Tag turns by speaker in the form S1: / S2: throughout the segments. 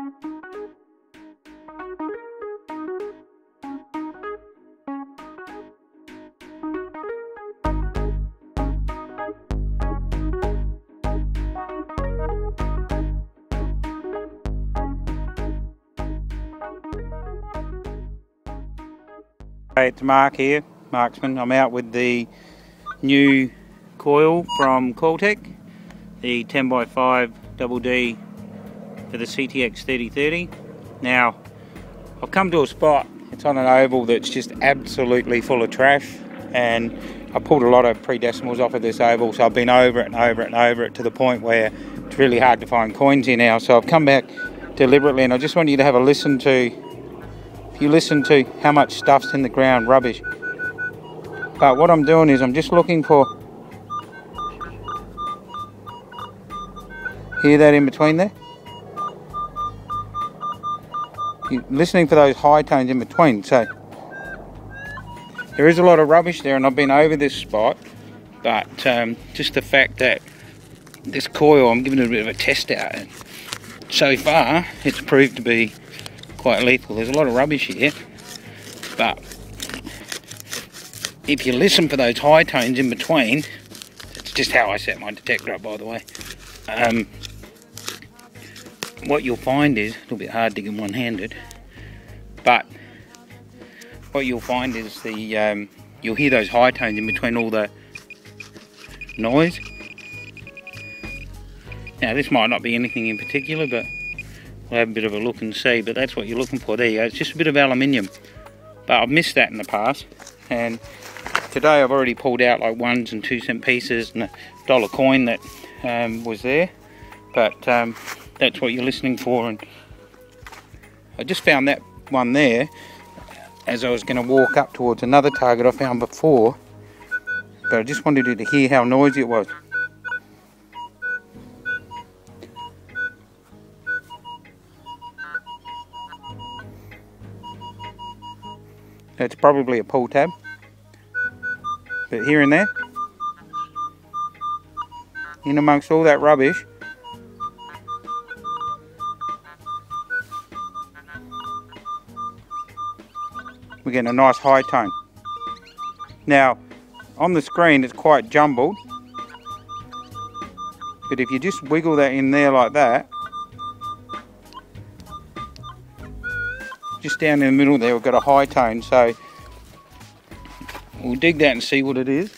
S1: Hey, it's Mark here, Marksman. I'm out with the new coil from Coiltek, the 10x5 double D for the CTX3030. Now, I've come to a spot, it's on an oval that's just absolutely full of trash, and I pulled a lot of pre-decimals off of this oval, so I've been over it and over it and over it to the point where it's really hard to find coins here now. So I've come back deliberately, and I just want you to have a listen to, if you listen to how much stuff's in the ground, rubbish. But what I'm doing is I'm just looking for, hear that in between there? You're listening for those high tones in between. So there is a lot of rubbish there, and I've been over this spot, but just the fact that this coil, I'm giving it a bit of a test out, and so far it's proved to be quite lethal. There's a lot of rubbish here, but if you listen for those high tones in between, it's just how I set my detector up, by the way. What you'll find is, a little bit hard digging one-handed, but what you'll find is the you'll hear those high tones in between all the noise. Now this might not be anything in particular, but we'll have a bit of a look and see, but that's what you're looking for. There you go, it's just a bit of aluminium. But I've missed that in the past, and today I've already pulled out like 1 and 2 cent pieces and a $1 coin that was there. But that's what you're listening for, and I just found that one there as I was going to walk up towards another target I found before, but I just wanted you to hear how noisy it was. It's probably a pull tab, but here and there, in amongst all that rubbish, we're getting a nice high tone. Now, on the screen it's quite jumbled, but if you just wiggle that in there like that, just down in the middle there we've got a high tone, so we'll dig that and see what it is.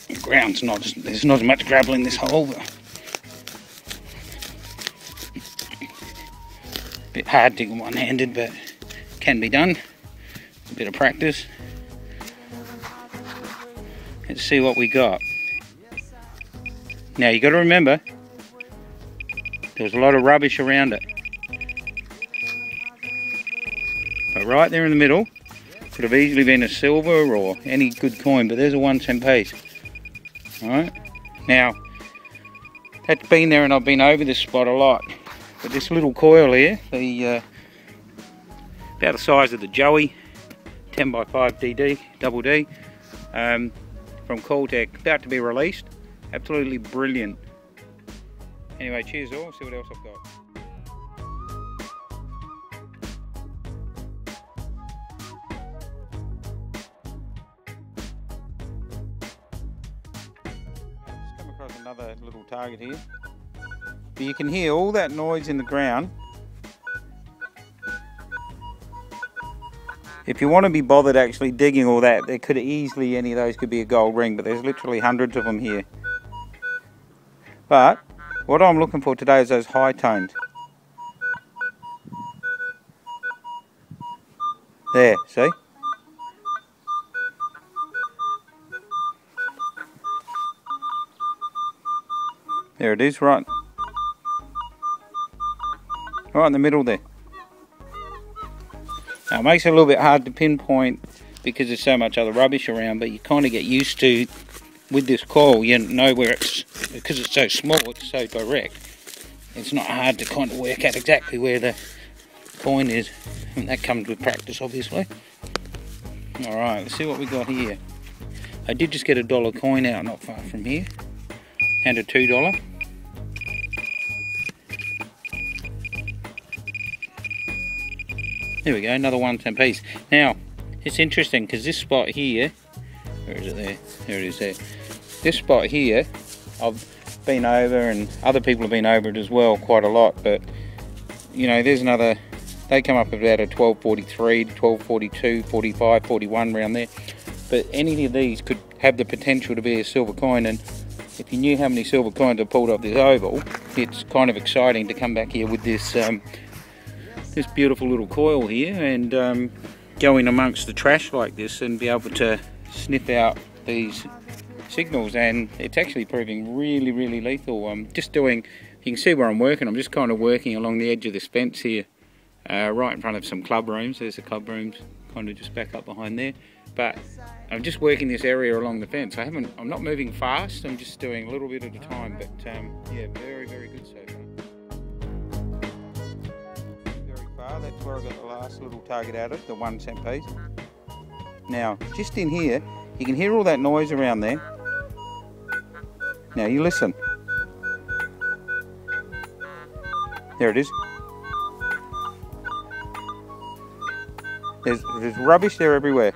S1: The ground's not, there's not as much gravel in this hole, but a bit hard digging one-handed, but can be done. A bit of practice. Let's see what we got. Now you got to remember, there's a lot of rubbish around it. But right there in the middle, could have easily been a silver or any good coin, but there's a 1 cent piece. Alright, now that's been there, and I've been over this spot a lot. But this little coil here, the about the size of the Joey 10x5 DD double D from Coiltek, about to be released. Absolutely brilliant. Anyway, cheers all, see what else I've got. Another little target here, but you can hear all that noise in the ground. If you want to be bothered actually digging all that, there could easily, any of those could be a gold ring, but there's literally hundreds of them here. But what I'm looking for today is those high tones. There, see? There it is, right in the middle there. Now it makes it a little bit hard to pinpoint because there's so much other rubbish around, but you kind of get used to, with this coil, you know where it's, because it's so small, it's so direct, it's not hard to kind of work out exactly where the coin is, and that comes with practice obviously. Alright, let's see what we got here. I did just get a $1 coin out not far from here, and a $2. There we go, another 1 cent piece. Now, it's interesting because this spot here, where is it there? There it is there. This spot here, I've been over and other people have been over it as well quite a lot, but you know, there's another, they come up about a 1243, 1242, 45, 41 around there. But any of these could have the potential to be a silver coin, and if you knew how many silver coins I pulled off this oval, it's kind of exciting to come back here with this this beautiful little coil here and go in amongst the trash like this and be able to sniff out these signals. And it's actually proving really, really lethal. I'm just doing, you can see where I'm working, I'm just kind of working along the edge of this fence here, right in front of some club rooms. There's the club rooms, kind of just back up behind there. But I'm just working this area along the fence. I'm not moving fast, I'm just doing a little bit at a time, but yeah, very, very good so far. Very far, that's where I got the last little target out of, the 1 cent piece. Now, just in here, you can hear all that noise around there. Now you listen. There it is. There's rubbish there everywhere.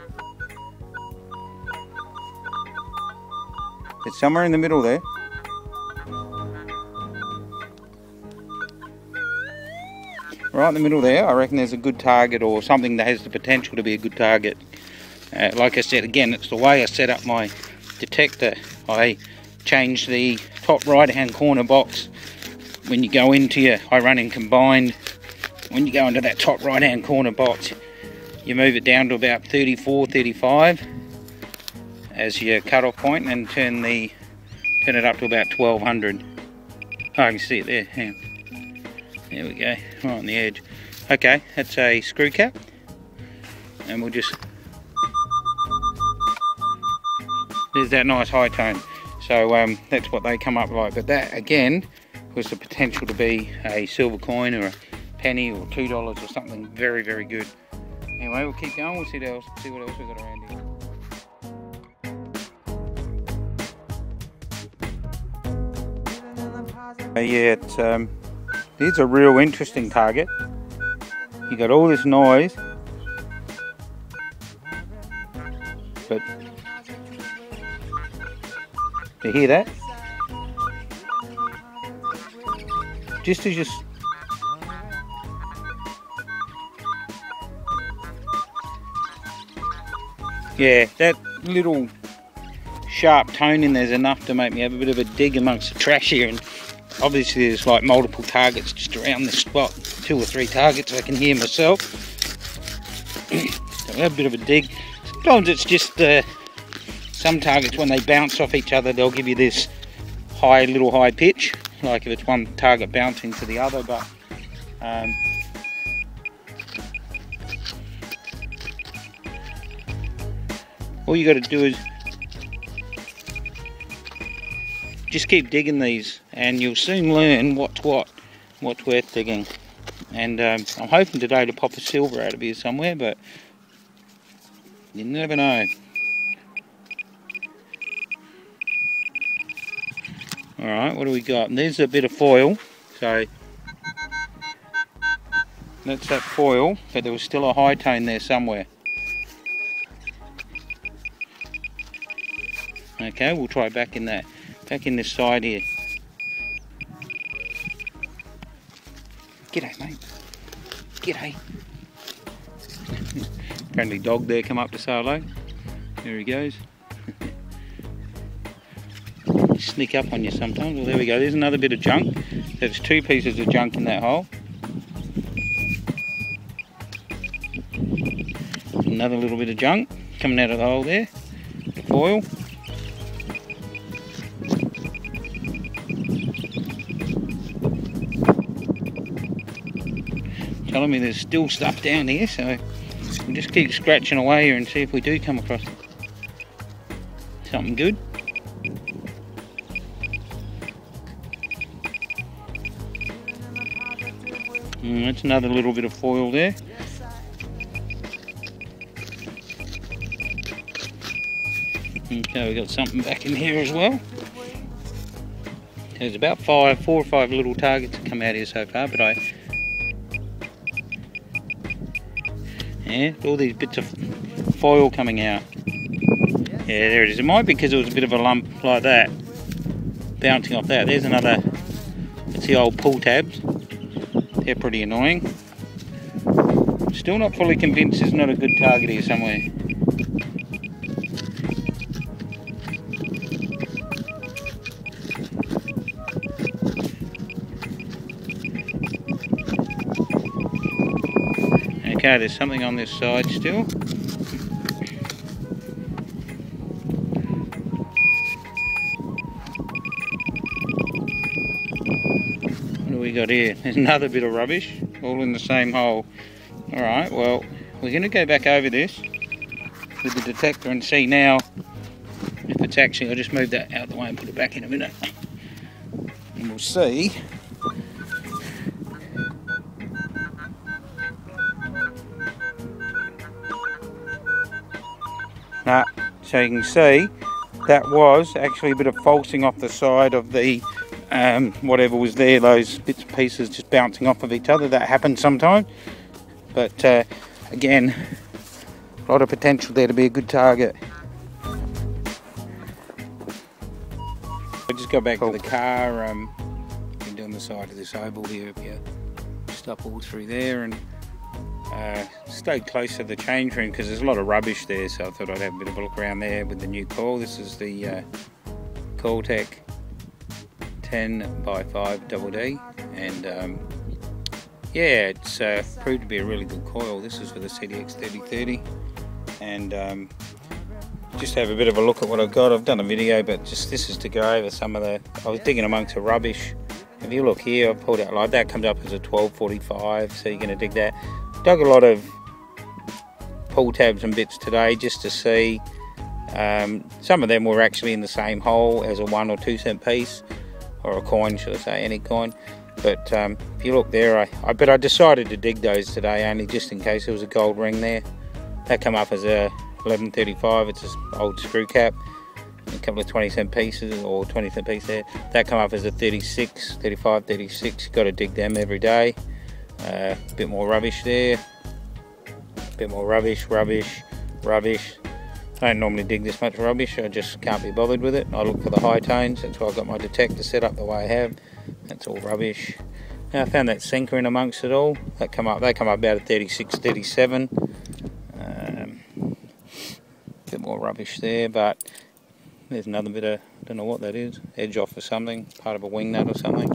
S1: It's somewhere in the middle there. Right in the middle there, I reckon there's a good target or something that has the potential to be a good target. Like I said, again, it's the way I set up my detector. I changed the top right hand corner box. When you go into your, I run in combined, when you go into that top right hand corner box, you move it down to about 34, 35 as your cutoff point, and turn it up to about 1200. Oh, I can see it there. Hang on. There we go, right on the edge. Okay, that's a screw cap, and we'll just, there's that nice high tone. So that's what they come up like. But that again was the potential to be a silver coin or a penny or $2 or something very, very good. Anyway, we'll keep going. We'll see what else we've got around here. Yeah, it's a real interesting target. You got all this noise, but you hear that? Yeah, that little sharp tone in there's enough to make me have a bit of a dig amongst the trash here, and obviously there's like multiple targets just around this spot, 2 or 3 targets I can hear myself. So I have a bit of a dig. Sometimes it's just some targets, when they bounce off each other, they'll give you this little high pitch, like if it's one target bouncing to the other. But all you got to do is just keep digging these, and you'll soon learn what's worth digging. And I'm hoping today to pop a silver out of here somewhere, but you never know. Alright, what do we got? And there's a bit of foil, so that's that foil, but there was still a high tone there somewhere. Okay, we'll try back in this side here. G'day, mate. G'day. Friendly dog there come up to say hello. There he goes. Sneak up on you sometimes. Well, there we go. There's another bit of junk. There's 2 pieces of junk in that hole. Another little bit of junk coming out of the hole there. The foil. Telling me there's still stuff down here, so we'll just keep scratching away here and see if we do come across something good. That's another little bit of foil there. Okay, we got something back in here as well. There's about 4 or 5 little targets that come out here so far, but I Yeah, all these bits of foil coming out. Yeah, there it is. It might be because it was a bit of a lump like that, bouncing off that. There's another, it's the old pull tabs. They're pretty annoying. Still not fully convinced there's not a good target here somewhere. Okay, there's something on this side still. What do we got here? There's another bit of rubbish, all in the same hole. Alright, well, we're going to go back over this with the detector and see now if it's actually, I'll just move that out of the way and put it back in a minute. And we'll see. So you can see that was actually a bit of falsing off the side of the whatever was there, those bits and pieces just bouncing off of each other. That happens sometimes. But again, a lot of potential there to be a good target. I just got back to the car. Been doing the side of this oval here. Stop all through there and stayed close to the change room because there's a lot of rubbish there. So I thought I'd have a bit of a look around there with the new coil. This is the Coiltek 10x5DD, and yeah, it's proved to be a really good coil. This is for the CTX3030, and just have a bit of a look at what I've got. I've done a video, but just this is to go over some of the, I was digging amongst the rubbish. If you look here, I've pulled out like that, comes up as a 1245, so you're going to dig that. Dug a lot of pull tabs and bits today just to see. Some of them were actually in the same hole as a 1 or 2 cent piece, or a coin, should I say, any coin. But if you look there, but I decided to dig those today only just in case there was a gold ring there. That come up as a 1135. It's an old screw cap, a couple of 20 cent pieces or 20 cent piece there. That come up as a 35, 36. Got to dig them every day. A bit more rubbish there. A bit more rubbish. I don't normally dig this much rubbish. I just can't be bothered with it. I look for the high tones. That's why I've got my detector set up the way I have. That's all rubbish. Now I found that sinker in amongst it all. They come up about a 36, 37. Bit more rubbish there, but there's another bit of, I don't know what that is, edge off or something, part of a wing nut or something.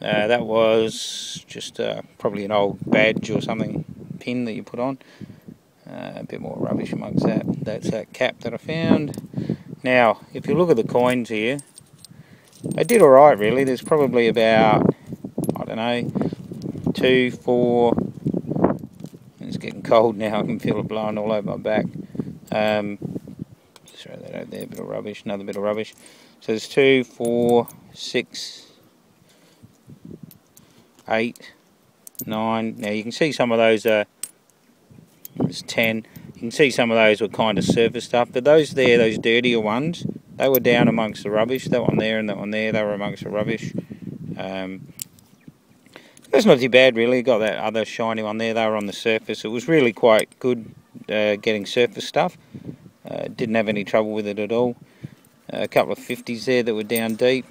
S1: That was just probably an old badge or something, pin that you put on. A bit more rubbish amongst that. That's that cap that I found. Now, if you look at the coins here, they did alright really. There's probably about, I don't know, 2, 4, it's getting cold now, I can feel it blowing all over my back. Just throw that over there, a bit of rubbish, another bit of rubbish. So there's 2, 4, 6, 8, 9. Now you can see some of those are, there's 10. You can see some of those were kind of surface stuff, but those there, those dirtier ones, they were down amongst the rubbish. That one there and that one there, they were amongst the rubbish. That's not too bad really. Got that other shiny one there, they were on the surface. It was really quite good getting surface stuff. Didn't have any trouble with it at all. A couple of 50s there that were down deep.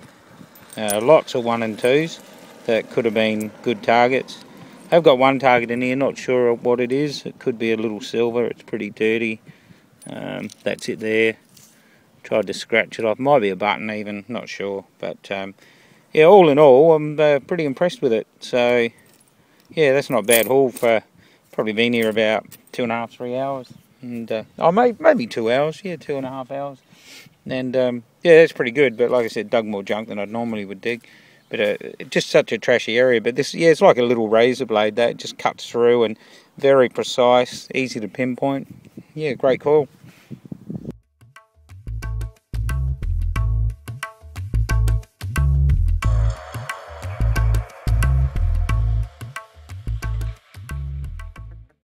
S1: Lots of 1 and 2s that could have been good targets. I've got one target in here, not sure what it is. It could be a little silver, it's pretty dirty. That's it there. Tried to scratch it off, might be a button even, not sure. But yeah, all in all, I'm pretty impressed with it. So yeah, that's not a bad haul for, probably been here about 2.5, 3 hours. And oh, maybe 2 hours, yeah, 2.5 hours. And yeah, that's pretty good, but like I said, dug more junk than I normally would dig. But just such a trashy area. But this, yeah, it's like a little razor blade that just cuts through and very precise, easy to pinpoint. Yeah, great coil.